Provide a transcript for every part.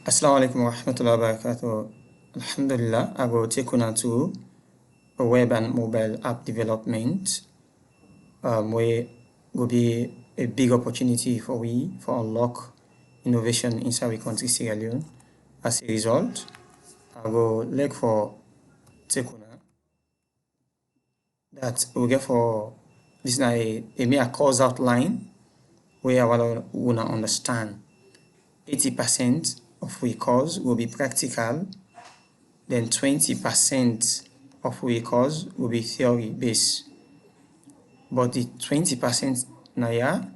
Assalamu alaikum wa rahmatullahi wa barakatuh. Alhamdulillah, I will take on to web and mobile app development, where will be a big opportunity for we for unlock innovation inside the country Sierra Leone. As a result, I will look for take on that we get for this na a mere course outline where I want to understand 80% of we course will be practical, then 20% of we course will be theory based. But the 20% now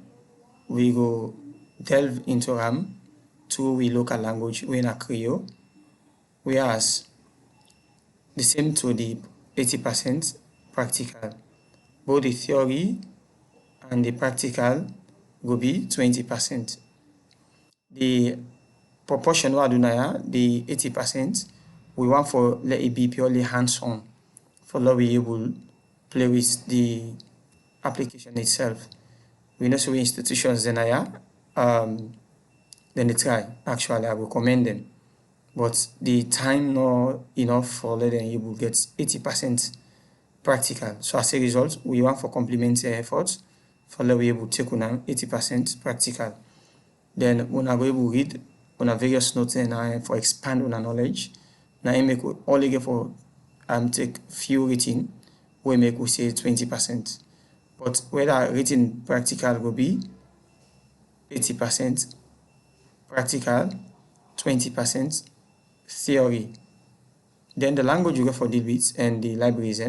we go delve into RAM to we local language we na Kerio, whereas the same to the 80% practical. Both the theory and the practical will be 20%. The proportion we do now, the 80%, we want for let it be purely hands-on, for let we able play with the application itself. We know so institutions then then they try. Actually, I will commend them. But the time not enough for let them able get 80% practical. So as a result, we want for complementary efforts for let we able take on 80% practical. Then when I go able read on a various notes and for expand on our knowledge. Now I make only get for take few written, we make we say 20%. But whether written practical will be 80% practical, 20% theory. Then the language you go for deal with and the libraries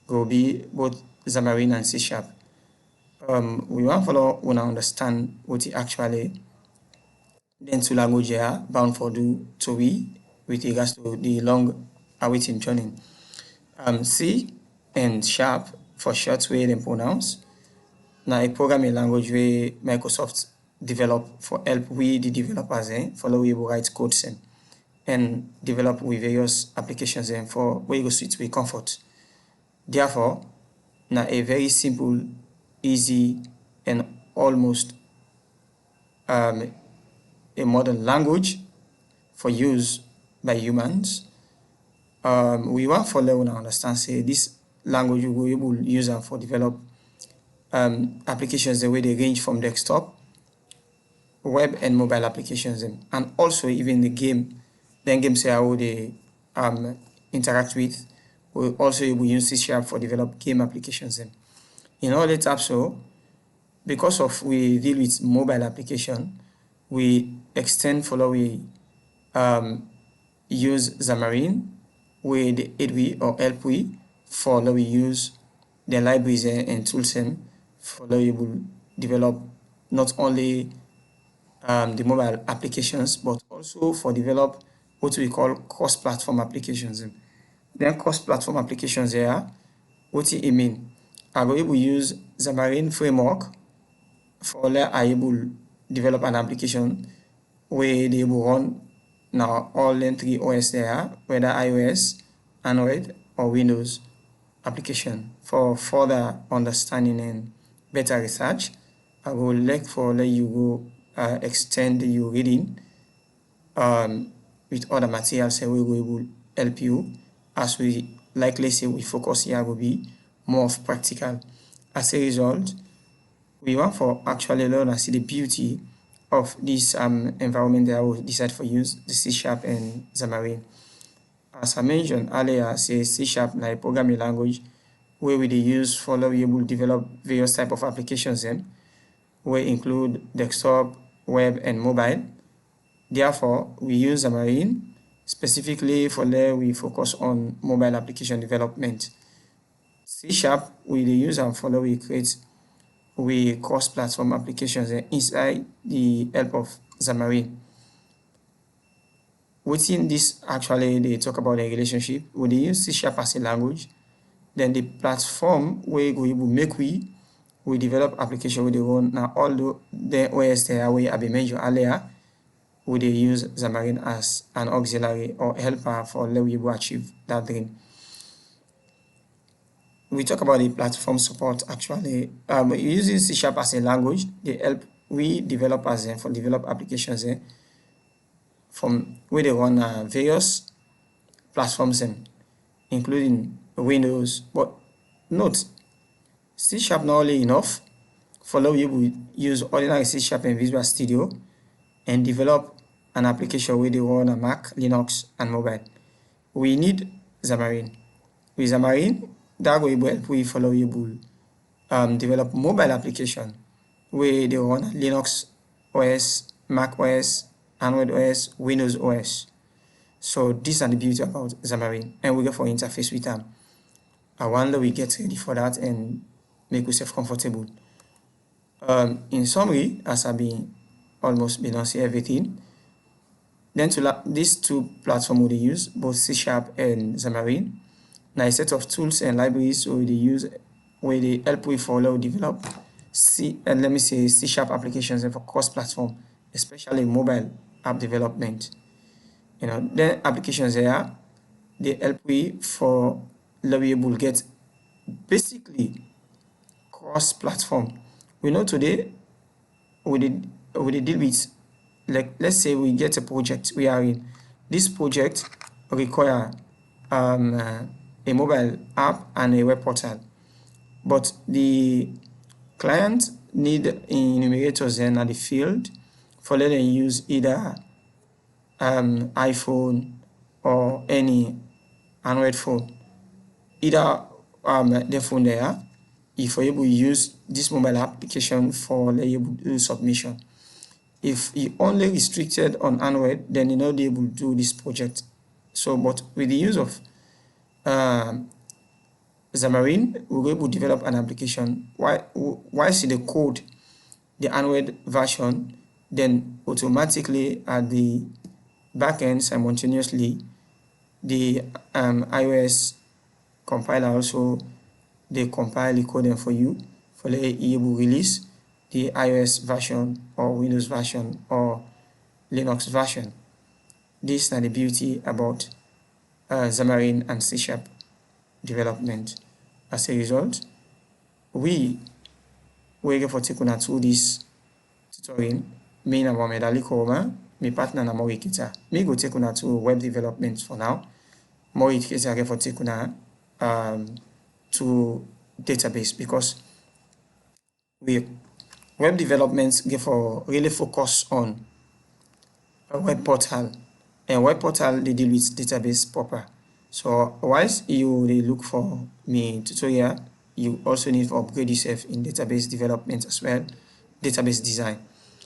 will be both Xamarin and C#. We want to follow when I understand what it actually then to language here bound for do to we with regards to the long awaiting journey. C and Sharp for short way and pronounce. Now a programming language where Microsoft develop for help we the developers follow we write codes and develop with various applications for where you go suit with comfort. Therefore, now a very simple, easy and almost a modern language for use by humans. We want for learn and understand say this language we will able to use for develop applications the way they range from desktop, web and mobile applications and also even the game. Then games say how they interact with. We also able use C# for develop game applications. In all that so because of we deal with mobile application, we extend follow we use Xamarin with aid we or help we for we use the libraries and tools for able develop not only the mobile applications but also for develop what we call cross-platform applications. Then cross-platform applications here, what it mean? I will able use Xamarin framework for let I able develop an application where they will run now all the 3 OS there, whether iOS, Android or Windows application. For further understanding and better research, I will like for let you go extend your reading with other materials and we will help you as we likely say we focus here will be more of practical. As a result, we want for actually learn and see the beauty of this environment that I will decide for use the C# and Xamarin. As I mentioned earlier, say C# like a programming language where we use for we able to develop various type of applications where include desktop, web and mobile. Therefore, we use Xamarin specifically for there we focus on mobile application development. C# we use and for we create we cross-platform applications inside the help of Xamarin. Within this actually they talk about the relationship. We use C# as a language. Then the platform where we will make we develop application with the run now all the OS there we have been mentioned earlier. We use Xamarin as an auxiliary or helper for let we achieve that dream. We talk about the platform support actually. Using C# as a language, they help we developers for develop applications from where they run various platforms including Windows. But note, C# not only enough. Follow you will use ordinary C# and Visual Studio and develop an application where they run on Mac, Linux, and mobile. We need Xamarin. With Xamarin, that will help we follow you will develop mobile application where they run on Linux OS, Mac OS, Android OS, Windows OS. So these are the beauty about Xamarin, and we go for interface with them. I wonder we get ready for that and make yourself comfortable. In summary, as I've been almost been on see everything, then to these two platforms we use, both C# and Xamarin. Now a set of tools and libraries we they use where they help we follow develop C applications and for cross-platform, especially mobile app development. Then applications there, they help we for be able to get basically cross-platform. We know today we deal with, like, let's say we get a project we are in. This project require a mobile app and a web portal, but the client need enumerators then at the field for letting them use either iPhone or any Android phone. Either the phone there, if you're able to use this mobile application for able to do submission. If you only restricted on Android, then you're not able to do this project. So, but with the use of Xamarin, we're able to develop an application. Why see the code, the Android version, then automatically at the backend simultaneously, the iOS compiler also they compile the code for you for the able release the iOS version or Windows version or Linux version. This is the beauty about Xamarin and C# development. As a result, we going for taking through this tutorial. Me na Mohamed Koma, my partner na Mori Kita. Me go take una to web development for now. Mori Kita for take una to database, because web development get for really focus on a web portal, and web portal they deal with database proper. So whilst you they look for me tutorial, you also need to upgrade yourself in database development as well, database design.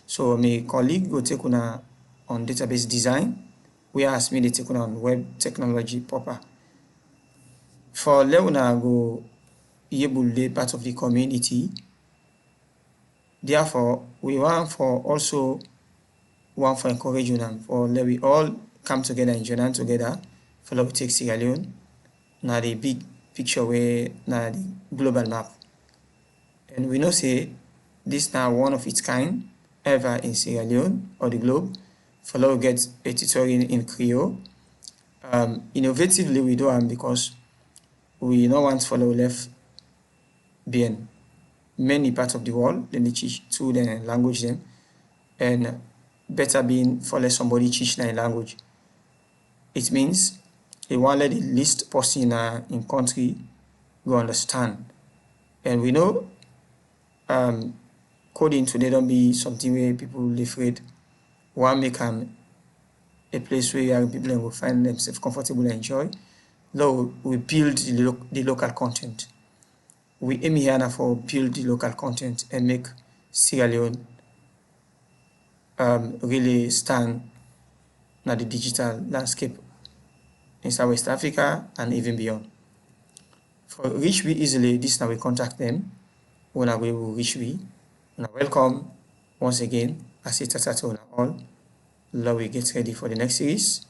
So my colleague go take una on database design, whereas me they take una on web technology proper. For Leona go able to be part of the community. Therefore, we want for encouraging them for let we all come together and join together for let we take Sierra Leone. Now the big picture where now the global map. And we know say this now one of its kind ever in Sierra Leone or the globe. For let we get a tutorial in Kerio. Innovatively we do them because we don't want for left behind. Many parts of the world, they teach through the language them, and better being for let somebody teach their language. It means they want let the least person in country go understand. And we know coding today don't be something where people afraid. Want make a place where people will find themselves comfortable and enjoy. Though we build the local content. We aim here now for build the local content and make Sierra Leone really stand in the digital landscape in South West Africa and even beyond. For reach we easily, this now we contact them when we will reach we. Welcome once again. I say tata to all. Now we get ready for the next series.